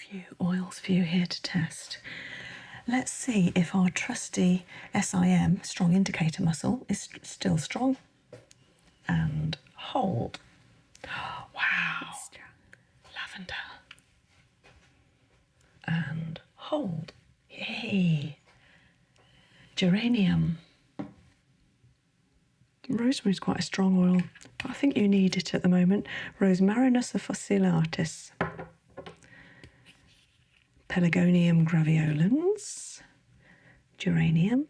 few oils for you here to test. Let's see if our trusty SIM, strong indicator muscle, is still strong. And hold. Wow. Lavender. And hold. Yay. Geranium. Rosemary's quite a strong oil, but I think you need it at the moment. Rosmarinus officinalis. Pelargonium graveolens. Geranium.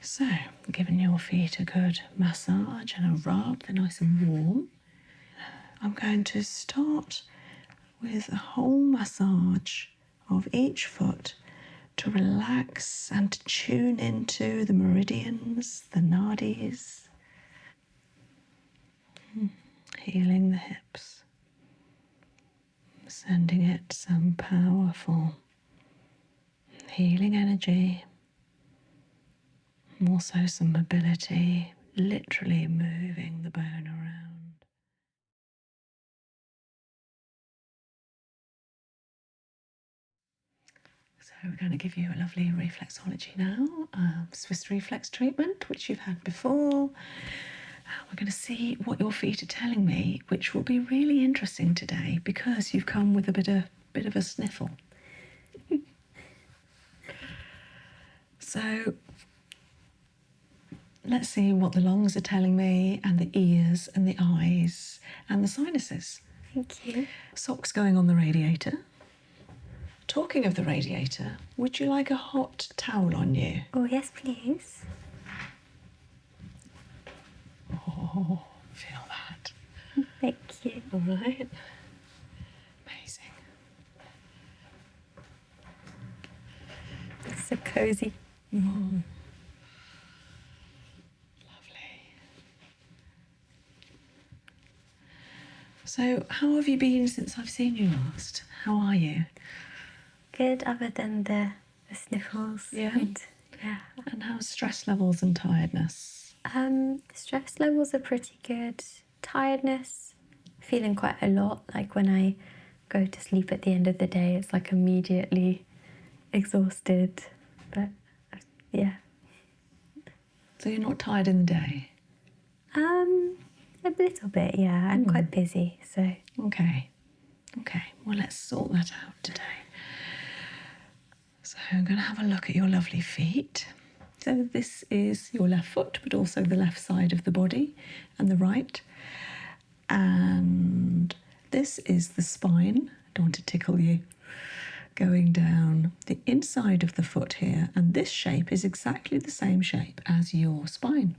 So, giving your feet a good massage and a rub, they're nice and warm. I'm going to start with a whole massage of each foot to relax and to tune into the meridians, the nadis, healing the hips, sending it some powerful healing energy, also some mobility, literally moving the bone around. So we're going to give you a lovely reflexology now, Swiss reflex treatment, which you've had before. We're going to see what your feet are telling me, which will be really interesting today because you've come with a bit of a sniffle. So let's see what the lungs are telling me, and the ears and the eyes and the sinuses. Thank you. Socks going on the radiator. Talking of the radiator, would you like a hot towel on you? Oh, yes, please. Oh, feel that. Thank you. All right. Amazing. It's so cozy. Lovely. So, how have you been since I've seen you last? How are you? Good, other than the sniffles. Yeah? Yeah. And how's stress levels and tiredness? Stress levels are pretty good. Tiredness, feeling quite a lot. Like when I go to sleep at the end of the day, it's like immediately exhausted. But yeah. So you're not tired in the day? A little bit, yeah. I'm quite busy, so. Okay. Well, let's sort that out today. So I'm going to have a look at your lovely feet. So this is your left foot, but also the left side of the body and the right. And this is the spine. I don't want to tickle you. Going down the inside of the foot here. And this shape is exactly the same shape as your spine.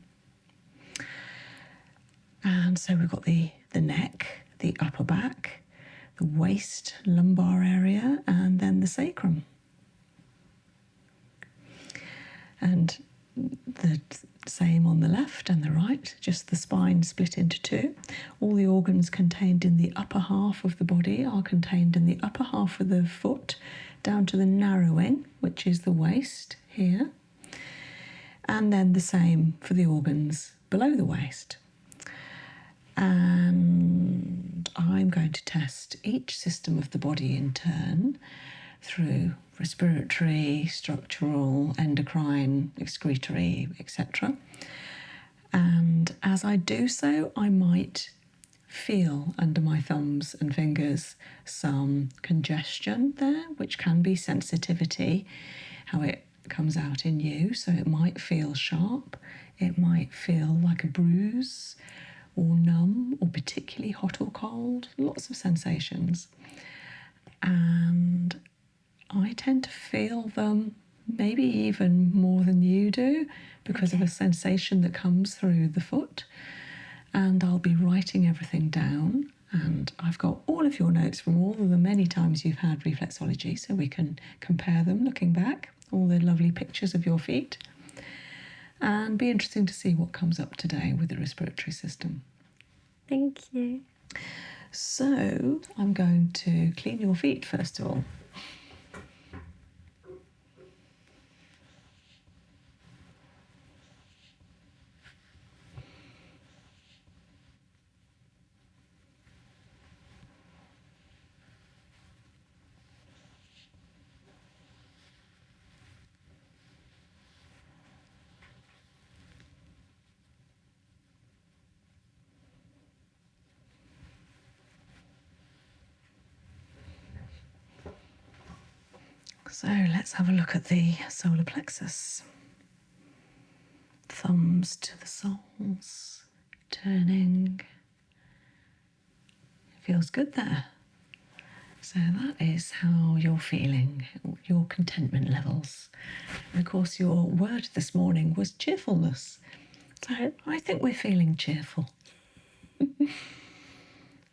And so we've got the neck, the upper back, the waist, lumbar area, and then the sacrum. And the same on the left and the right, just the spine split into two. All the organs contained in the upper half of the body are contained in the upper half of the foot, down to the narrowing, which is the waist here. And then the same for the organs below the waist. And I'm going to test each system of the body in turn through respiratory, structural, endocrine, excretory, etc. And as I do so, I might feel under my thumbs and fingers some congestion there, which can be sensitivity, how it comes out in you. So it might feel sharp, it might feel like a bruise, or numb, or particularly hot or cold, lots of sensations. And I tend to feel them maybe even more than you do because of a sensation that comes through the foot. And I'll be writing everything down. And I've got all of your notes from all of the many times you've had reflexology, so we can compare them looking back, all the lovely pictures of your feet. And be interesting to see what comes up today with the respiratory system. Thank you. So I'm going to clean your feet first of all. So let's have a look at the solar plexus. Thumbs to the soles, turning. Feels good there. So that is how you're feeling, your contentment levels. And of course, your word this morning was cheerfulness. So I think we're feeling cheerful.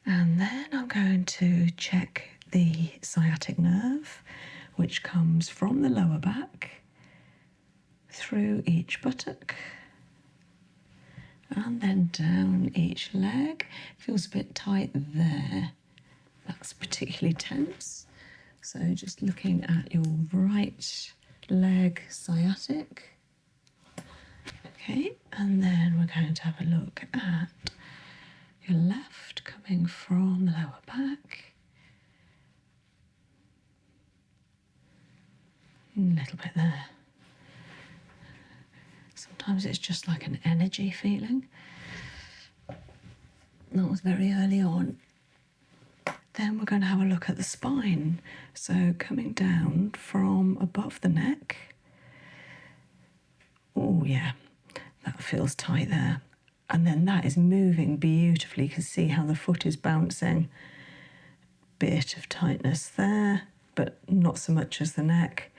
And then I'm going to check the sciatic nerve, which comes from the lower back through each buttock and then down each leg. Feels a bit tight there. That's particularly tense. So just looking at your right leg sciatic. Okay, and then we're going to have a look at your left coming from the lower back. A little bit there. Sometimes it's just like an energy feeling. That was very early on. Then we're going to have a look at the spine. So coming down from above the neck. Oh yeah, that feels tight there. And then that is moving beautifully. You can see how the foot is bouncing. Bit of tightness there, but not so much as the neck.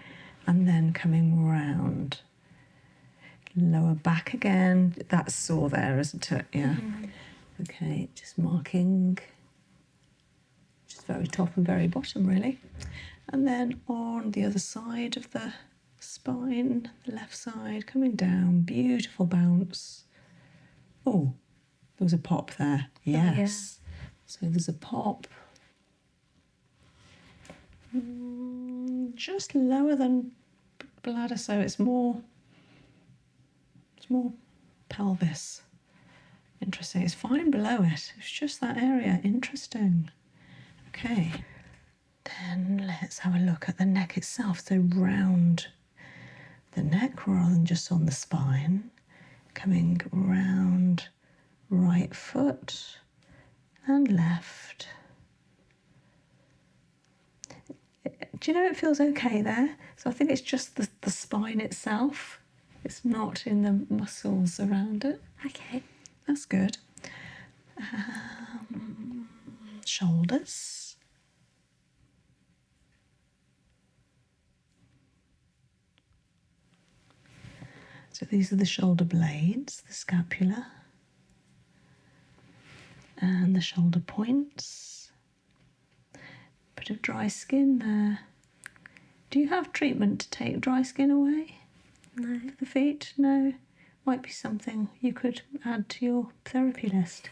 And then coming round. Lower back again. That's sore there, isn't it? Yeah. Mm-hmm. Okay, just marking. Just very top and very bottom, really. And then on the other side of the spine, the left side, coming down. Beautiful bounce. Oh, there was a pop there. Yes. Oh, yeah. So there's a pop. Just lower than bladder, so it's more pelvis. Interesting. It's fine below it. It's just that area. Interesting. Okay. Then let's have a look at the neck itself. So round the neck rather than just on the spine. Coming round right foot and left. Do you know it feels okay there? So I think it's just the spine itself. It's not in the muscles around it. Okay. That's good. Shoulders. So these are the shoulder blades, the scapula, and the shoulder points. Bit of dry skin there. Do you have treatment to take dry skin away? No. For the feet? No. Might be something you could add to your therapy list.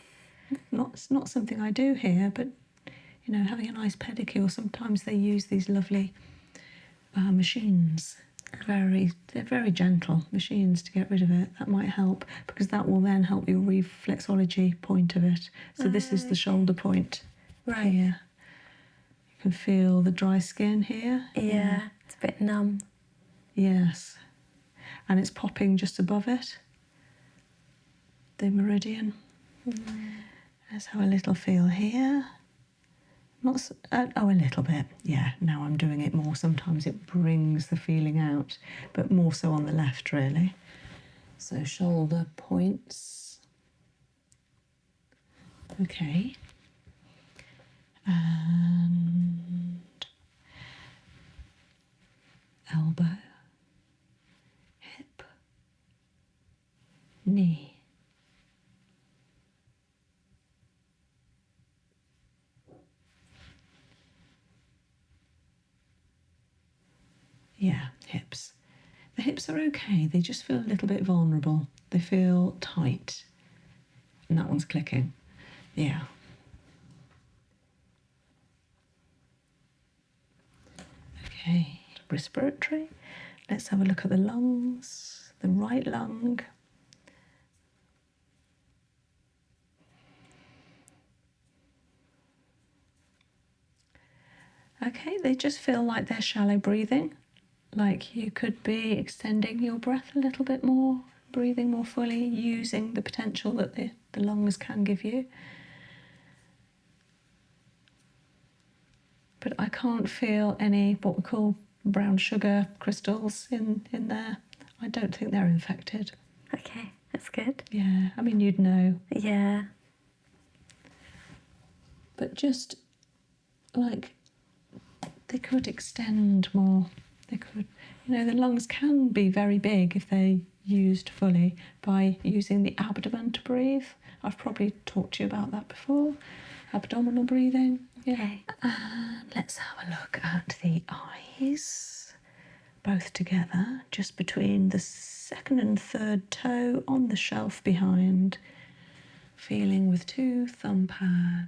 It's not something I do here, but you know, having a nice pedicure. Sometimes they use these lovely machines. They're very gentle machines to get rid of it. That might help because that will then help your reflexology point of it. So this is the shoulder point right here. You can feel the dry skin here. Yeah, it's a bit numb. Yes, and it's popping just above it. The meridian. Let's have a little feel here. A little bit. Yeah, now I'm doing it more. Sometimes it brings the feeling out, but more so on the left, really. So shoulder points. Okay. And elbow, hip, knee. Yeah, hips. The hips are okay. They just feel a little bit vulnerable. They feel tight. And that one's clicking. Yeah. Okay, respiratory. Let's have a look at the lungs. The right lung. Okay, they just feel like they're shallow breathing. Like you could be extending your breath a little bit more, breathing more fully, using the potential that the lungs can give you. But I can't feel any what we call brown sugar crystals in there. I don't think they're infected. Okay, that's good. Yeah, I mean, you'd know. Yeah. But just like they could extend more. They could, the lungs can be very big if they're used fully by using the abdomen to breathe. I've probably talked to you about that before. Abdominal breathing. Yeah. Okay. Let's have a look at the eyes, both together, just between the second and third toe on the shelf behind, feeling with 2 thumb pads.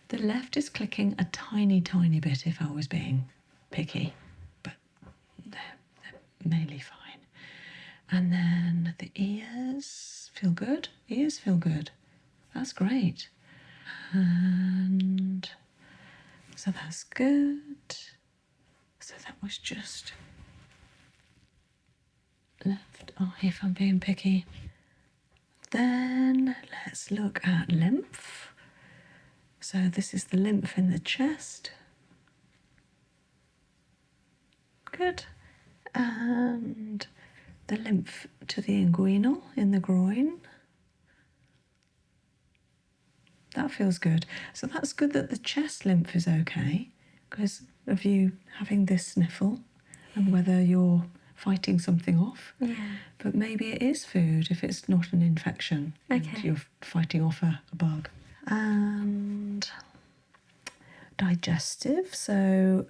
The left is clicking a tiny, tiny bit if I was being picky, but they're mainly fine. And then the ears feel good. Ears feel good. That's great. And so that's good. So that was just left eye if I'm being picky. Then let's look at lymph. So this is the lymph in the chest. Good. And the lymph to the inguinal in the groin. That feels good. So that's good that the chest lymph is okay because of you having this sniffle and whether you're fighting something off. Yeah. But maybe it is food if it's not an infection and you're fighting off a bug. And digestive, so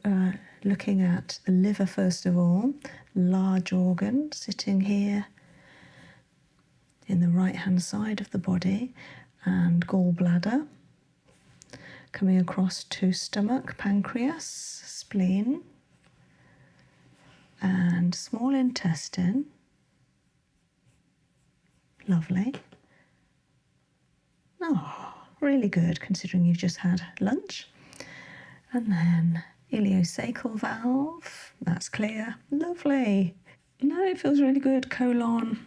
looking at the liver first of all, large organ sitting here in the right hand side of the body, and gallbladder coming across to stomach, pancreas, spleen, and small intestine. Lovely. Oh, really good considering you've just had lunch. And then ileocecal valve, that's clear. Lovely. No, it feels really good. Colon,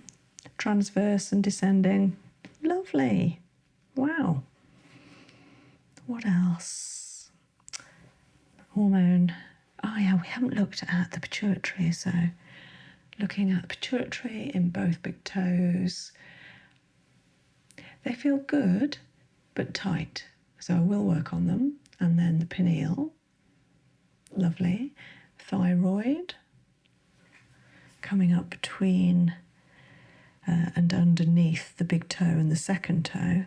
transverse and descending. Lovely. Wow. What else? Hormone. Oh yeah, we haven't looked at the pituitary, so looking at the pituitary in both big toes. They feel good, but tight. So I will work on them. And then the pineal. Lovely. Thyroid. Coming up between and underneath the big toe and the second toe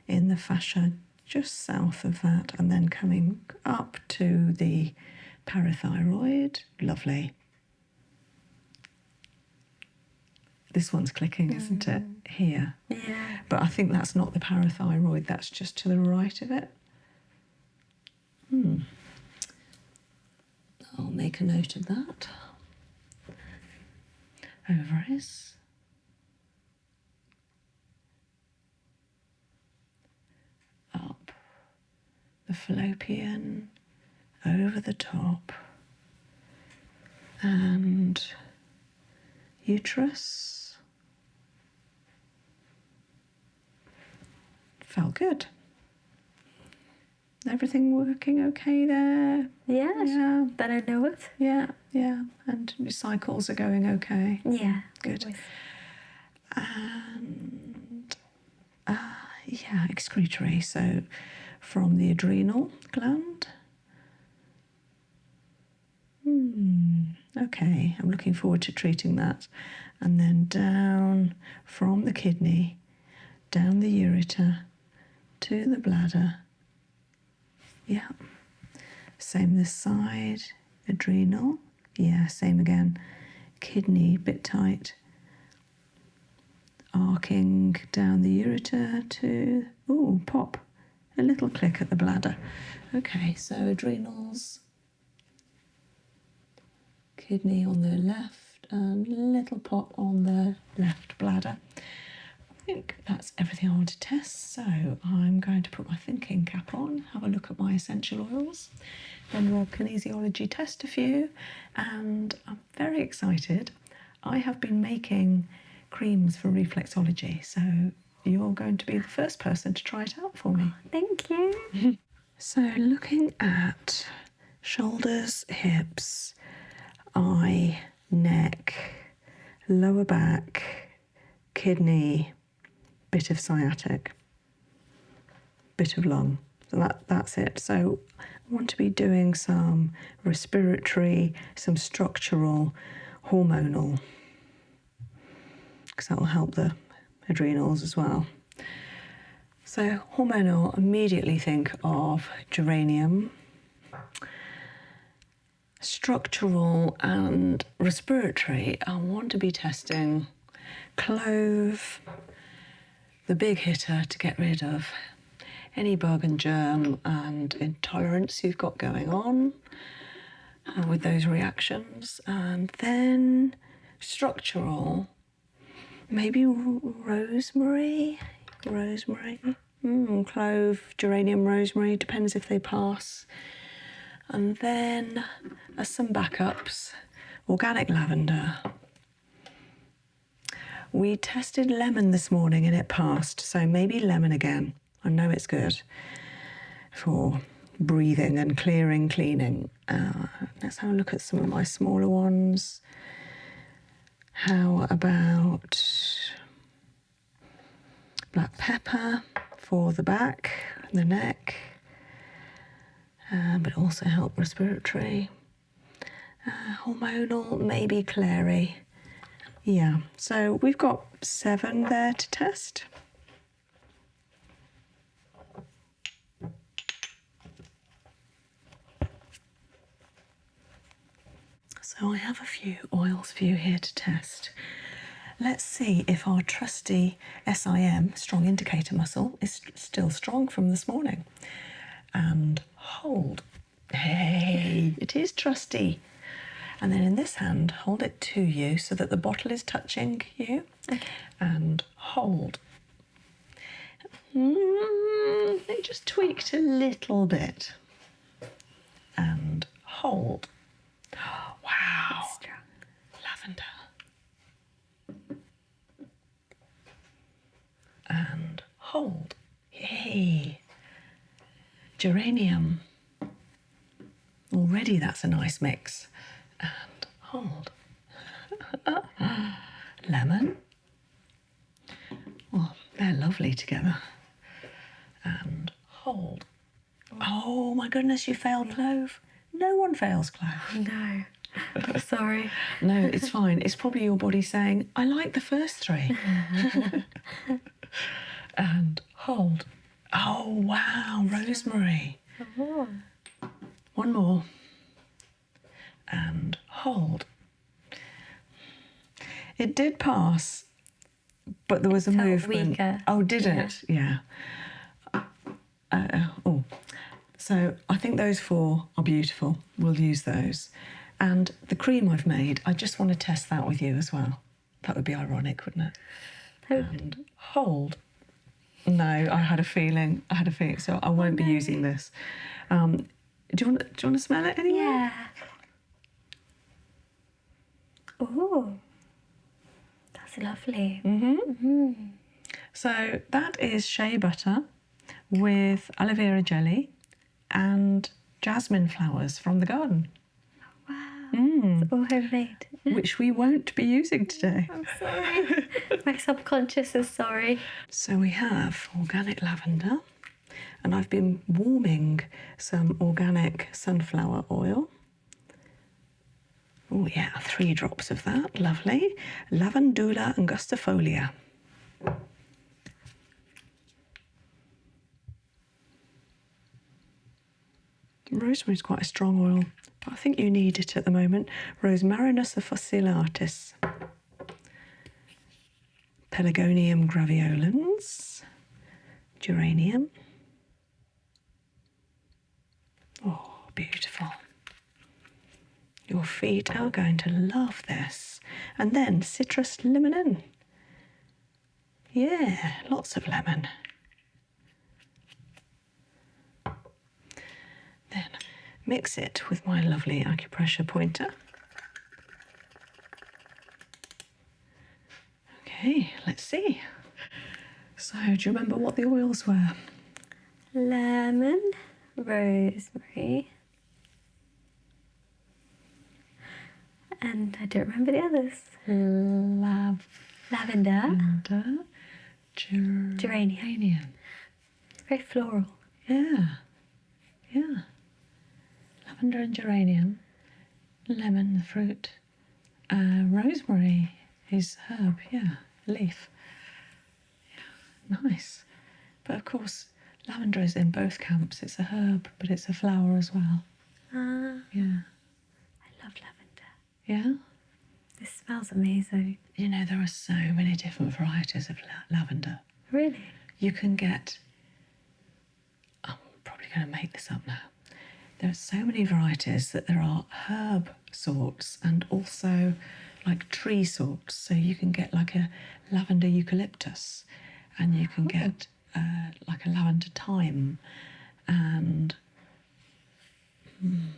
in the fascia just south of that, and then coming up to the parathyroid. Lovely. This one's clicking, isn't it? Here. Yeah. But I think that's not the parathyroid, that's just to the right of it. I'll make a note of that. Ovaries. Up. The fallopian. Over the top. And uterus. Felt good. Everything working okay there? Yeah. Yeah. That I know of. Yeah, yeah. And your cycles are going okay? Yeah. Good. Always. And yeah, excretory. So from the adrenal gland. Okay, I'm looking forward to treating that. And then down from the kidney, down the ureter to the bladder. Yeah. Same this side, adrenal. Yeah, same again. Kidney, bit tight. Arcing down the ureter to, ooh, pop. A little click at the bladder. Okay, so adrenals, kidney on the left, and little pop on the left bladder. I think that's everything I want to test, so I'm going to put my thinking cap on, have a look at my essential oils, then we'll kinesiology test a few, and I'm very excited. I have been making creams for reflexology, so you're going to be the first person to try it out for me. Thank you. So looking at shoulders, hips, eye, neck, lower back, kidney, bit of sciatic, bit of lung. So that's it. So I want to be doing some respiratory, some structural, hormonal, because that will help the adrenals as well. So hormonal, immediately think of geranium. Structural and respiratory, I want to be testing clove, the big hitter, to get rid of any bug and germ and intolerance you've got going on with those reactions. And then structural, maybe rosemary, clove, geranium, rosemary, depends if they pass. And then some backups, organic lavender. We tested lemon this morning and it passed, so maybe lemon again. I know it's good for breathing and clearing, cleaning. Let's have a look at some of my smaller ones. How about black pepper for the back, the neck, but also help respiratory. Hormonal, maybe clary. Yeah, so we've got 7 there to test. So I have a few oils for you here to test. Let's see if our trusty SIM, strong indicator muscle, is still strong from this morning. And hold. Hey, it is trusty. And then in this hand, hold it to you so that the bottle is touching you. Okay. And hold. They just tweaked a little bit. And hold. Wow. Lavender. And hold. Yay. Geranium. Already that's a nice mix. And hold. Lemon. Oh, they're lovely together. And hold. Oh my goodness, you failed clove. No one fails clove. No. Sorry. No, it's fine. It's probably your body saying, I like the first 3. And hold. Oh, wow, rosemary. Oh. One more. And hold. It did pass, but there was a movement. Weaker. Oh, did it? Yeah. So I think those 4 are beautiful. We'll use those. And the cream I've made, I just want to test that with you as well. That would be ironic, wouldn't it? And hold. No, I had a feeling, so I won't be using this. Do you want to smell it anyway? Yeah. Oh, that's lovely. So that is shea butter with aloe vera jelly and jasmine flowers from the garden. Wow. It's all homemade. Which we won't be using today. I'm sorry. My subconscious is sorry. So we have organic lavender, and I've been warming some organic sunflower oil. Oh yeah, 3 drops of that, lovely. Lavandula angustifolia. Rosemary is quite a strong oil, but I think you need it at the moment. Rosmarinus officinalis. Pelargonium graveolens. Geranium. Oh, beautiful. Your feet are going to love this. And then citrus limonene. Yeah, lots of lemon. Then mix it with my lovely acupressure pointer. Okay, let's see. So, do you remember what the oils were? Lemon, rosemary, and I don't remember the others. Lavender, geranium. Very floral. Yeah. Lavender and geranium. Lemon, the fruit. Rosemary is herb, leaf. Yeah, nice. But of course, lavender is in both camps. It's a herb, but it's a flower as well. Yeah. I love lavender. Yeah? This smells amazing. You know, there are so many different varieties of lavender. Really? You can get... I'm probably going to make this up now. There are so many varieties that there are herb sorts and also like tree sorts. So you can get like a lavender eucalyptus, and you can get like a lavender thyme, and I'm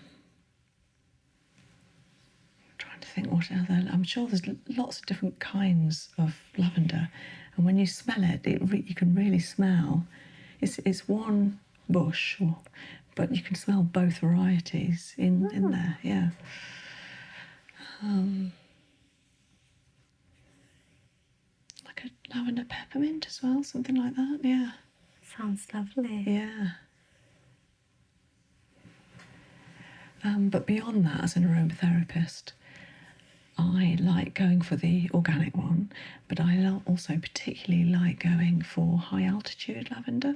trying to think what other. I'm sure there's lots of different kinds of lavender, and when you smell it, you can really smell. It's one bush, but you can smell both varieties in there. Yeah. Like a lavender peppermint as well, something like that. Yeah. Sounds lovely. Yeah. But beyond that, as an aromatherapist, I like going for the organic one, but I also particularly like going for high altitude lavender,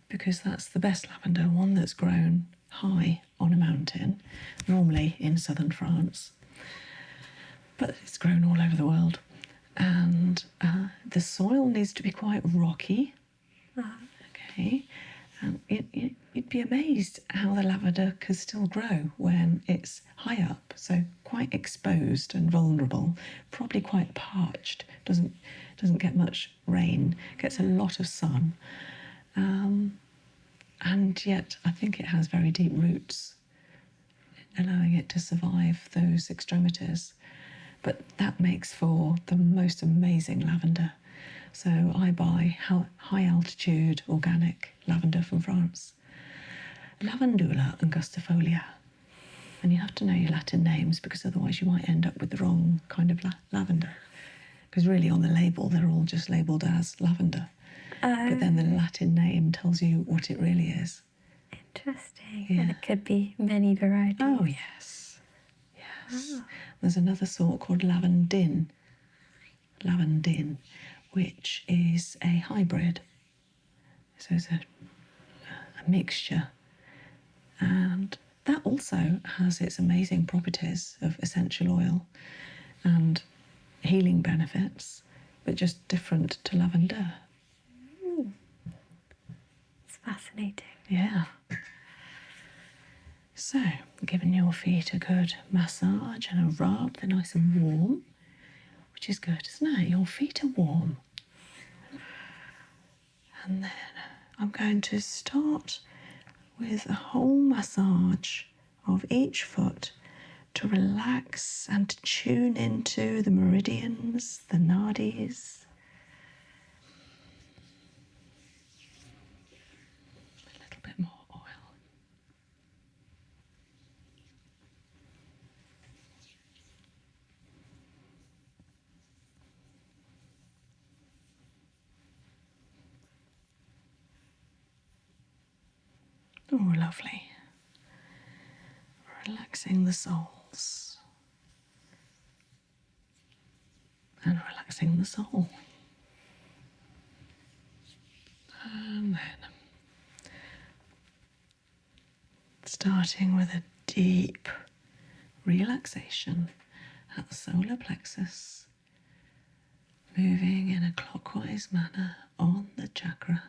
because that's the best lavender, one that's grown high on a mountain, normally in southern France, but it's grown all over the world. And the soil needs to be quite rocky. Okay. You'd be amazed how the lavender can still grow when it's high up, so quite exposed and vulnerable, probably quite parched, doesn't get much rain, gets a lot of sun, and yet I think it has very deep roots, allowing it to survive those extremities. But that makes for the most amazing lavender. So I buy high altitude organic lavender from France. Lavandula angustifolia. And you have to know your Latin names, because otherwise you might end up with the wrong kind of lavender. Because really on the label they're all just labelled as lavender. But then the Latin name tells you what it really is. Interesting. Yeah. And it could be many varieties. Oh, yes. Yes. There's another sort called lavandin, which is a hybrid. So it's a mixture. And that also has its amazing properties of essential oil and healing benefits, but just different to lavender. It's fascinating. Yeah. So, giving your feet a good massage and a rub, they're nice and warm, which is good, isn't it? Your feet are warm. And then I'm going to start with a whole massage of each foot to relax and to tune into the meridians, the nadis. A little bit more oil. Oh, lovely. Relaxing the soles and relaxing the soul. And then starting with a deep relaxation at the solar plexus, moving in a clockwise manner on the chakra.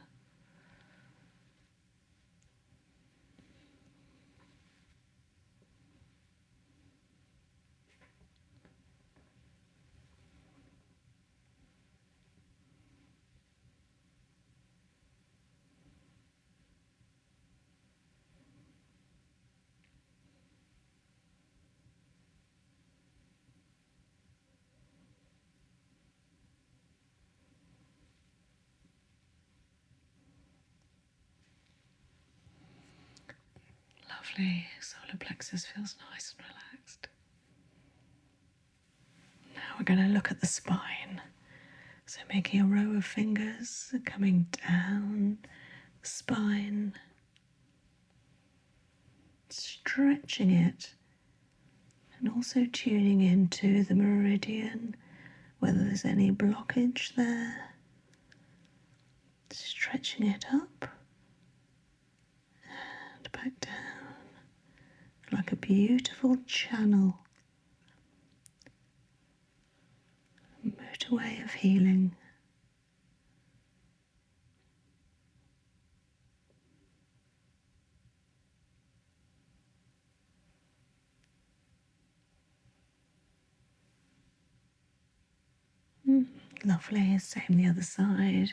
Lovely. Solar plexus feels nice and relaxed. Now we're going to look at the spine. So making a row of fingers coming down the spine, stretching it, and also tuning into the meridian, whether there's any blockage there. Stretching it up and back down, like a beautiful channel, a motorway of healing. Lovely, same the other side,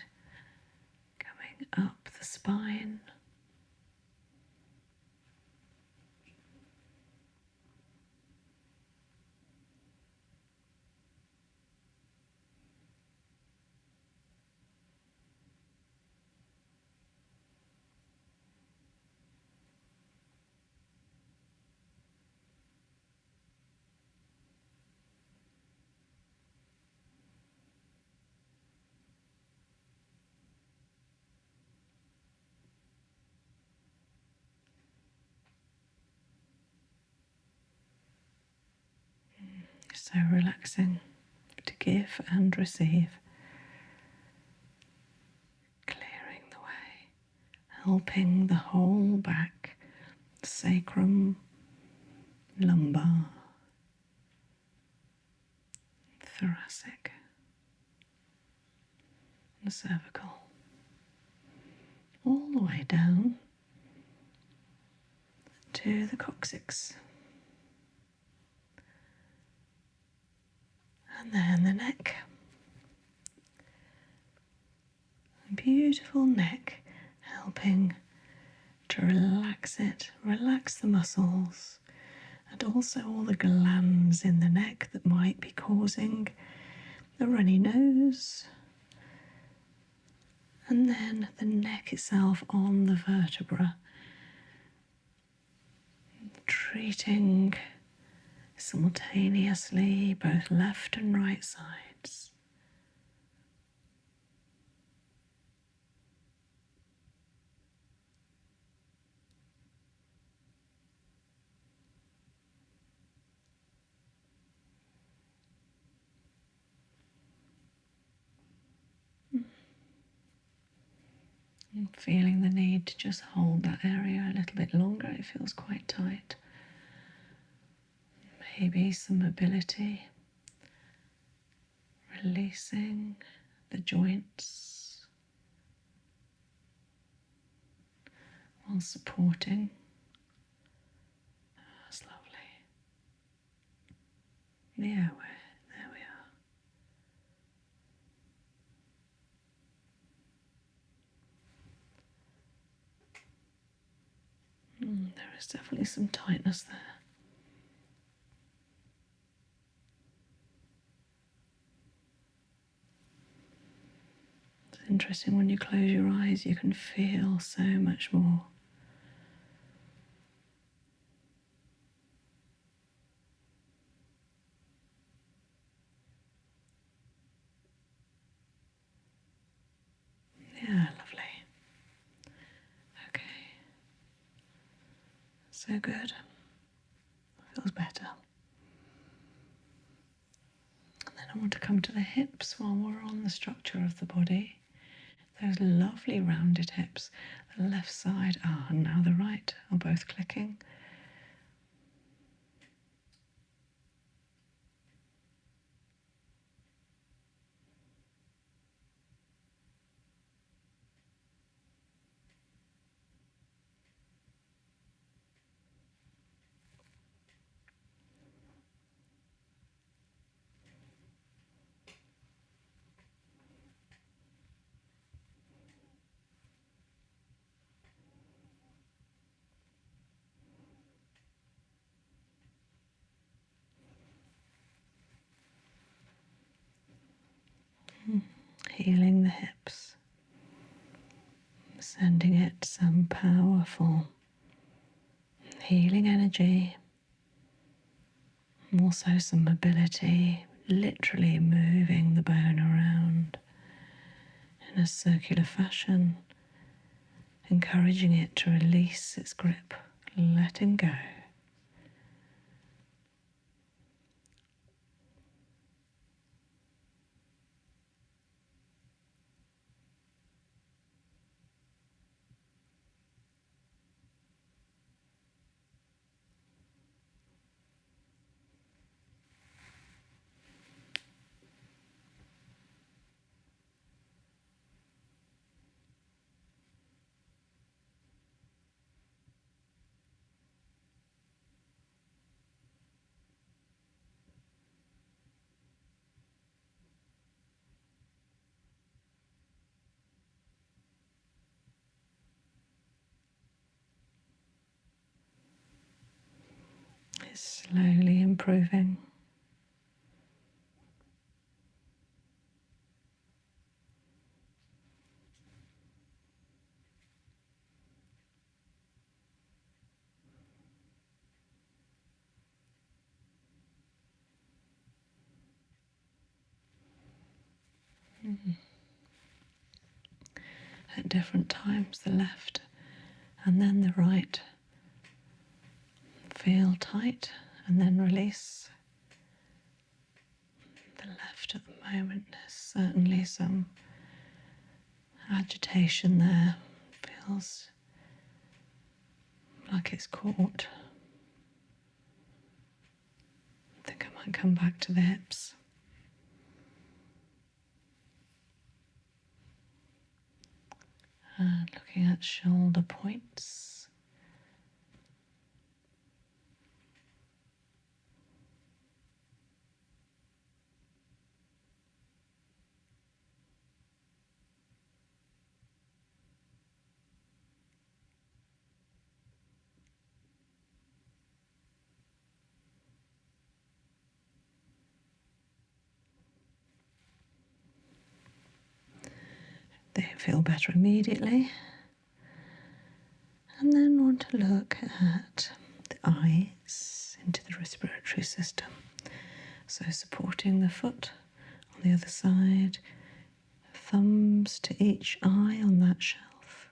coming up the spine. So relaxing to give and receive, clearing the way, helping the whole back, sacrum, lumbar, thoracic, and cervical, all the way down to the coccyx. And then the neck. A beautiful neck, helping to relax it, relax the muscles, and also all the glands in the neck that might be causing the runny nose. And then the neck itself on the vertebra, treating simultaneously both left and right sides. And feeling the need to just hold that area a little bit longer. It feels quite tight. Maybe some mobility, releasing the joints while supporting. That's lovely. The airway, there we are. There is definitely some tightness there. It's interesting, when you close your eyes, you can feel so much more. Yeah, lovely. Okay. So good. Feels better. And then I want to come to the hips while we're on the structure of the body. Those lovely rounded hips. The left side, and now the right are both clicking. Healing the hips, sending it some powerful healing energy, also some mobility, literally moving the bone around in a circular fashion, encouraging it to release its grip, letting go. It's slowly improving. At different times, the left and then the right. Feel tight and then release. The left at the moment, there's certainly some agitation there. Feels like it's caught. I think I might come back to the hips. And looking at shoulder points. They feel better immediately. And then want to look at the eyes into the respiratory system. So supporting the foot on the other side, thumbs to each eye on that shelf.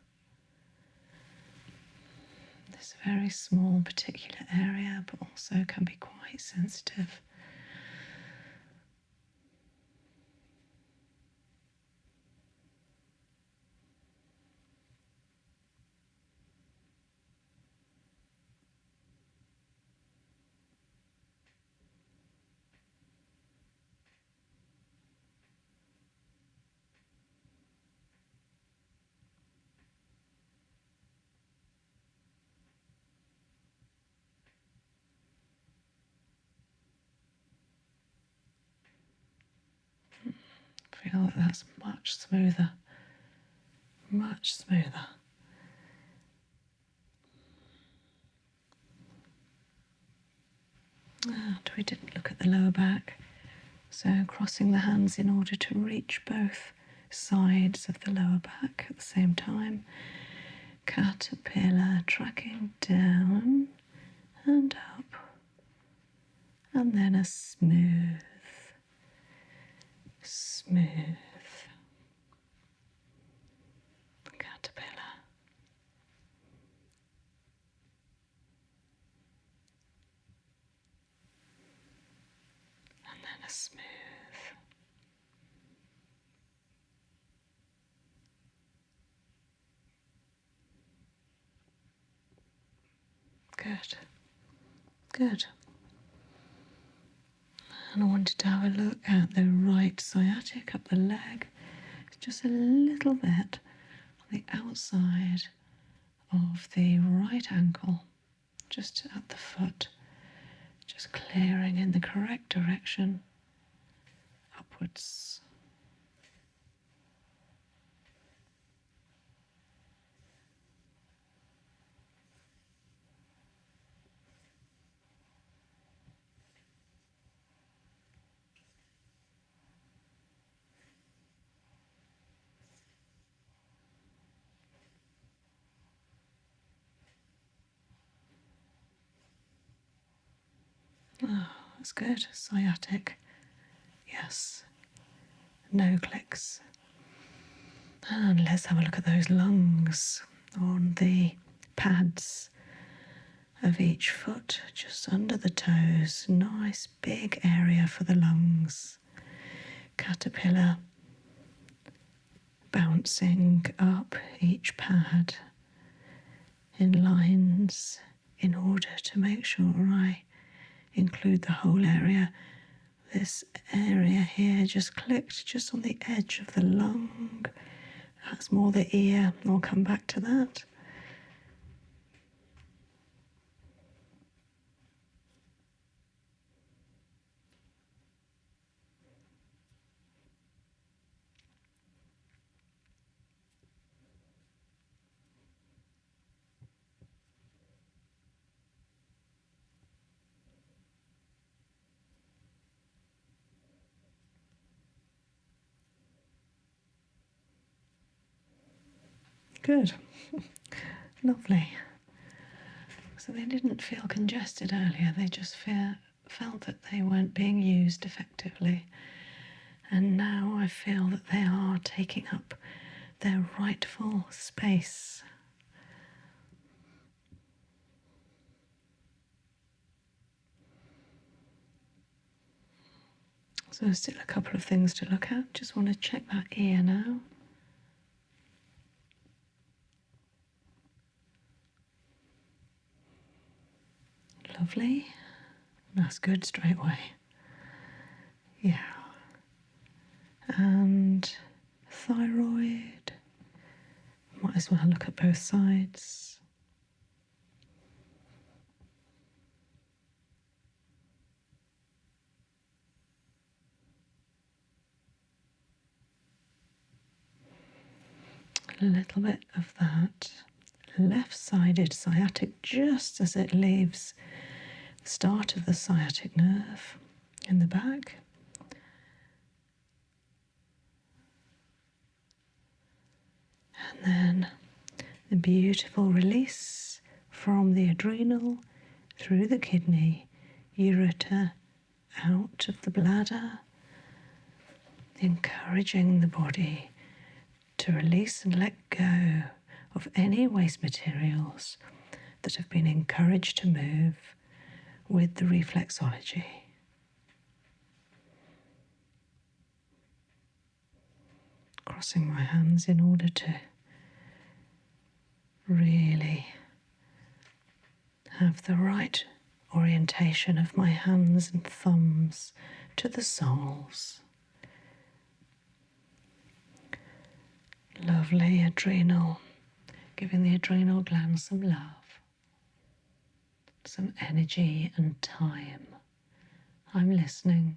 This very small particular area, but also can be quite sensitive. Feel that that's much smoother, much smoother. And we didn't look at the lower back. So crossing the hands in order to reach both sides of the lower back at the same time. Caterpillar, tracking down and up. And then a smooth caterpillar. And then a smooth. Good. Good. And I wanted to have a look at the right sciatic up the leg. Just a little bit on the outside of the right ankle, just at the foot, just clearing in the correct direction, upwards. that's good. Sciatic, yes. No clicks. And let's have a look at those lungs on the pads of each foot, just under the toes. Nice big area for the lungs. Caterpillar bouncing up each pad in lines in order to make sure I include the whole area. This area here just clicked just on the edge of the lung. That's more the ear. I'll come back to that. Good. Lovely. So they didn't feel congested earlier, they just felt that they weren't being used effectively. And now I feel that they are taking up their rightful space. So there's still a couple of things to look at. Just want to check that ear now. Lovely. That's good straight away. Yeah. And thyroid. Might as well look at both sides. A little bit of that left-sided sciatic just as it leaves the start of the sciatic nerve in the back. And then the beautiful release from the adrenal through the kidney, ureter, out of the bladder, encouraging the body to release and let go of any waste materials that have been encouraged to move with the reflexology. Crossing my hands in order to really have the right orientation of my hands and thumbs to the soles. Lovely adrenal, giving the adrenal gland some love, some energy and time. I'm listening.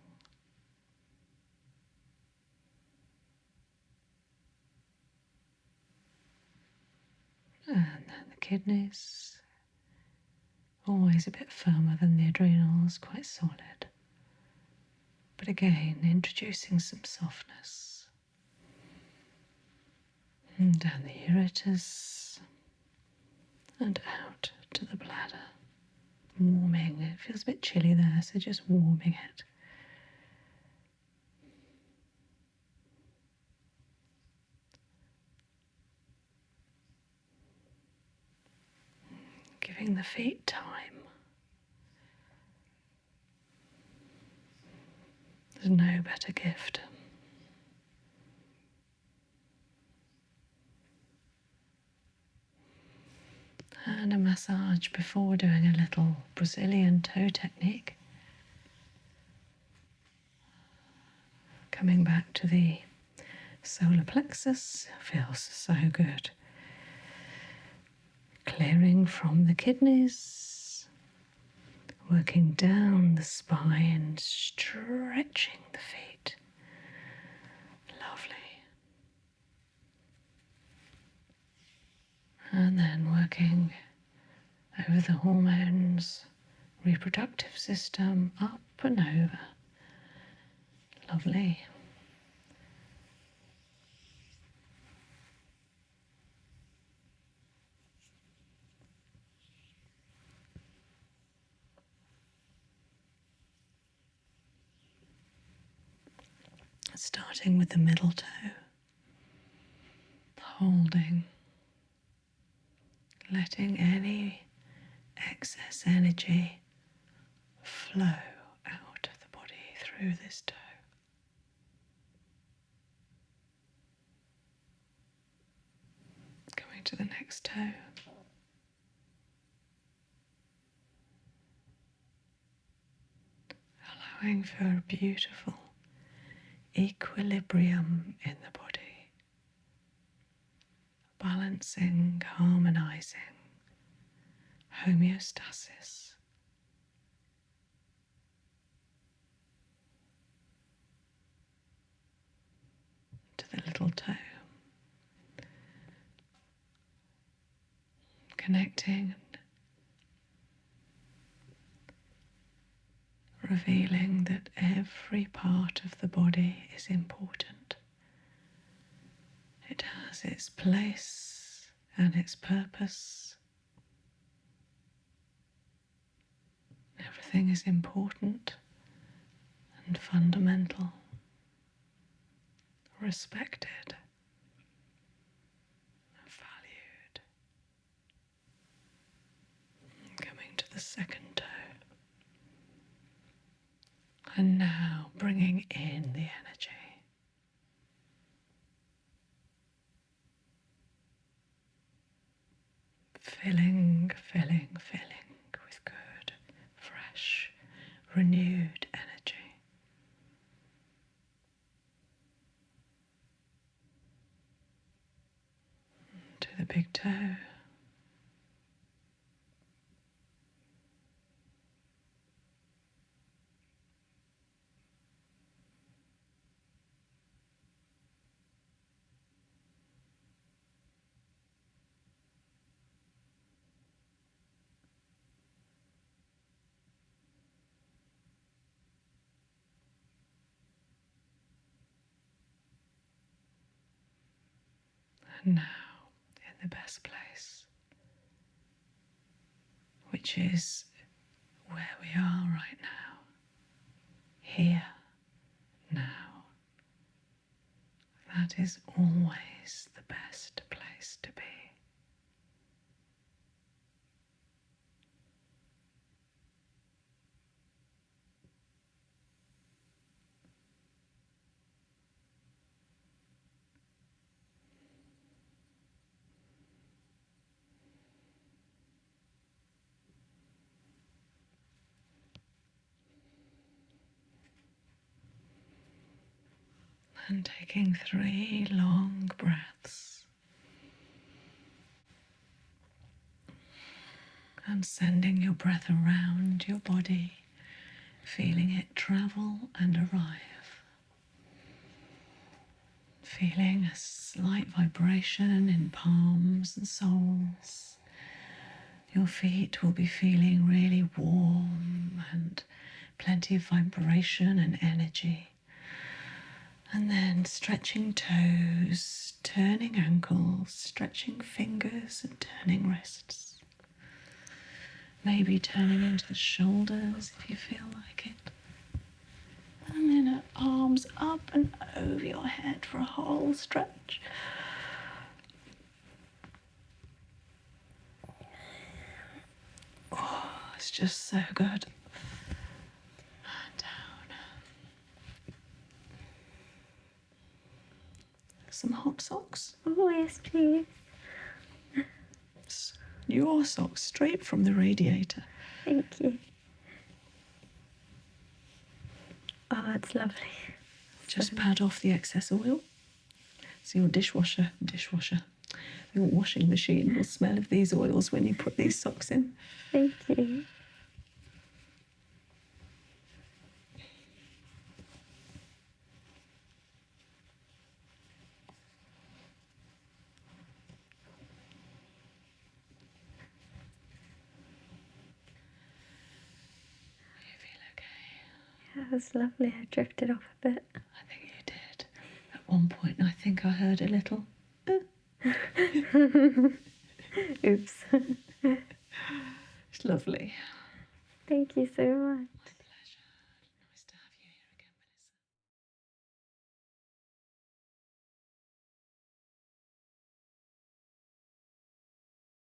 And then the kidneys, always a bit firmer than the adrenals, quite solid. But again, introducing some softness. And down the ureters and out to the bladder. Warming. It feels a bit chilly there, so just warming it. Giving the feet time. There's no better gift. And a massage before doing a little Brazilian toe technique. Coming back to the solar plexus, feels so good. Clearing from the kidneys, working down the spine, stretching the feet. Lovely. And then working over the hormones, reproductive system, up and over. Lovely. starting with the middle toe, holding, letting any excess energy flow out of the body through this toe. Coming to the next toe. Allowing for a beautiful equilibrium in the body, balancing, harmonizing, homeostasis. To the little toe, connecting and revealing that every part of the body is important. It has its place and its purpose. Everything is important and fundamental, respected, valued. Coming to the second toe. And now bringing in the energy. Filling with good, fresh, renewed energy. To the big toe. And now, in the best place, which is where we are right now, here, now. That is always the best place to be. And taking 3 long breaths and sending your breath around your body, feeling it travel and arrive. Feeling a slight vibration in palms and soles. Your feet will be feeling really warm and plenty of vibration and energy. And then stretching toes, turning ankles, stretching fingers and turning wrists. Maybe turning into the shoulders if you feel like it. And then arms up and over your head for a whole stretch. Oh, it's just so good. And down. Some hot socks. Oh, yes, please. Your socks, straight from the radiator. Thank you. Oh, it's lovely. Just pad off the excess oil. So your dishwasher, your washing machine will smell of these oils when you put these socks in. Thank you. You feel okay? Yeah, it was lovely. I drifted off a bit. I think you did. At one point, I think I heard a little. Oops. It's lovely. Thank you so much.